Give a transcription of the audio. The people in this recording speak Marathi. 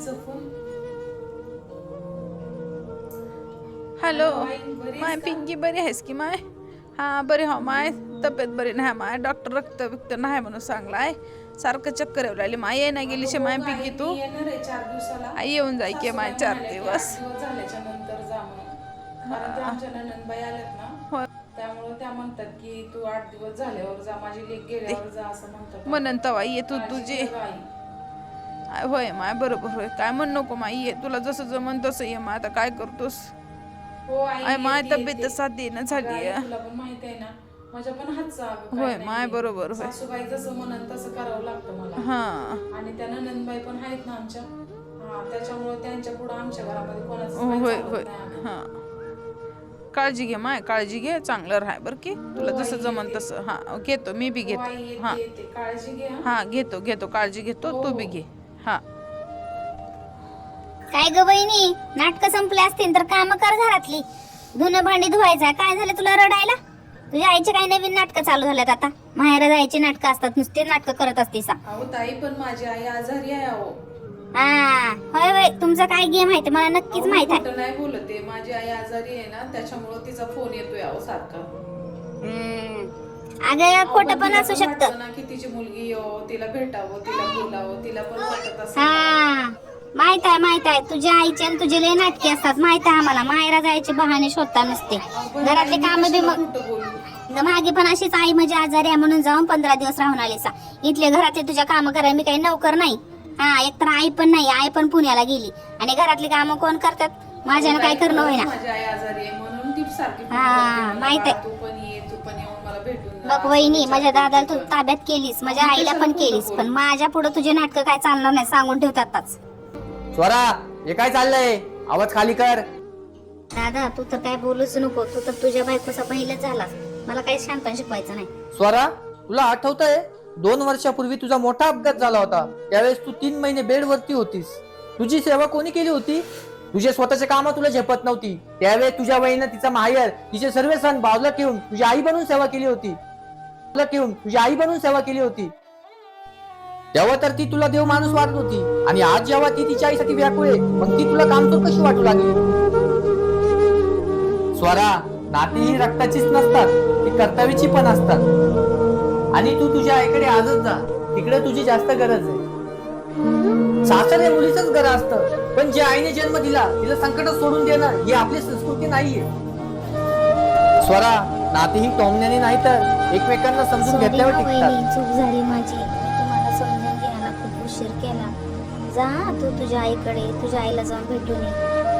आईचा फोन. हॅलो आई, बरी माय आहेस का? पिंकी बरी आहेस की माय? हा बरी हो माय, तब्येत बरी नाही माय. डॉक्टर रक्त विक्त नाही म्हणून सांगलाय. सारखं चक्कर येऊ राहिली माय. ये नाही गेली शे अगं माय हो पिंकी आई, तू? मी येणार आहे 4 दिवसाला. आई येऊन जाय की माय सासूबाई 4 म्हणाल्या की 8 दिवस. दिवस झाल्याच्या नंतर जा म्हणून. कारण त्या आमच्या नणंदबाई आल्यात ना, होय त्यामुळे त्या म्हणतात की तू 8 दिवस झाल्यावर जा, माझी लेक गेल्यावर जा असं म्हणतात. म्हणून तवा ये तू काळजी तुझी. घे गं आई. होय माय बरोबर होय. काय म्हण नको माय, ये तुला जसं जमन तसं ये माय. आता काय करतोस? हो आई, आय माय येते तब्येत येते. साथ देणं अगं झाली आई, तुला पण माहित आहे ना, माझ्या पण हातचं अगं काय होय माय नाहीये. बरोबर होय. सासूबाई जसं म्हणन तसं करावं लागतं मला. हा आणि त्या नणंदबाई पण आहेत ना आमच्या. हा, त्याच्यामुळे त्यांच्या पुढे आमच्या घरामध्ये कोणाचं काय होय चालत होय. नाही अगं. हा काळजी घे माय, काळजी घे. चांगलं राहाय बरं की. तुला हो जसं आई, जमन येते. तसं. हा घेतो मी बी हो घेतो. आई, हा येते येते. काळजी घे हा. हा घेतो घेतो काळजी घेतो. हो तू बी हो. घे. हा काय ग बहिणी, नाटक संपले असतील तर काम कर घरातली. धुणं भांडी धुवायचं. काय झालं तुला रडायला? तुझ्या आईचे काय नवीन नाटकं चालू झाल्यात आता? माहेरा जायची नाटकं असतात, नुसते नाटकं करत असते सा. अहो ताई, पण माझी आई आजारी आहे अहो. हा होय होय, तुमचा काय गेम आहे ते मला नक्कीच अहो, मी माहित आहे. खोटं नाही बोलते. माझी आई आजारी आहे ना, त्याच्यामुळे तिचा फोन येतोय अहो सारखा. अगं अहो, खोटं पण तिला असू वाटतं शकतं. ना की तिची मुलगी येऊ, तिला भेटावं, तिला बोलावं, तिला पण वाटत असेल. हा माहित आहे तुझ्या आईचे आणि तुझे लय नाटके असतात. माहित आहे आम्हाला. माहेरा जायचे बहाणे शोधता नसते. पण घरातले आई, मी काम बी कशाला मग खोटं बोलू? मागे पण अशीच आई म्हणजे आजारी आहे म्हणून जाऊन 15 दिवस राहून आले सा. इथले घरातले तुझ्या काम करायला मी काही नौकर नाही. हा एकतर आई पण नाही, आई पण पुण्याला गेली आणि घरातली कामं कोण करतात? माझ्यानं काय करणं होईना. माझी आई आजारी आहे म्हणून ती सारखी फोन हा, करते मला, माहित आहे. "बाळा, तू पण ये, तू पण येऊन मला भेटून जा." बघ वहिनी, माझ्या दादाला तू ताब्यात केलीस, माझ्या मी आईला कशाला पण खोटं केलीस, बोलू? पण माझ्या पुढे तुझे नाटक काय चालणार नाही, सांगून ठेवतात आताच. स्वरा, हे काय चाललंय? आवाज खाली कर. दादा तू तर काय बोलूच नको. तू तर तुझ्या बायकोचा पहिलेच झालास. मला काही शांतपण शिकवायचं नाही. स्वरा, तुला आठवतंय 2 वर्षापूर्वी तुझा मोठा अपघात झाला होता. त्यावेळेस तू 3 महिने बेडवरती होतीस. तुझी सेवा कोणी केली होती? तुझे स्वतःचे काम तुला झेपत नव्हती. त्यावेळेस तुझ्या वहिनं तिचा माहेर, तिचे सर्व सण बाजूला ठेवून तुझी आई बनून सेवा केली होती. तेव्हा तर ती तुला देव माणूस वाटत होती, आणि आज जेव्हा ती तिच्या आईसाठी व्याकुळ आहे, मग ती तुला कामचोर कशी वाटू लागली? स्वरा, नाती ही रक्ताचीच नसतात, ती कर्तव्याची पण असतात. आणि तू तुझ्या आईकडे आजच जा, तिकडे तुझी जास्त गरज आहे. सासर हे मुलीचंच घर असतं, पण जे आईने जन्म दिला तिला संकटात सोडून देणं ही आपली संस्कृती नाहीये. स्वरा, नाती ही टोमण्याने नाही तर एकमेकांना समजून घेतल्यावर टिकतात. चूक झाली माझी. मी तुम्हाला समजून घ्यायला खूप उशीर केला. जा तू तुझ्या आईकडे, तुझ्या आईला जाऊन भेटून ये.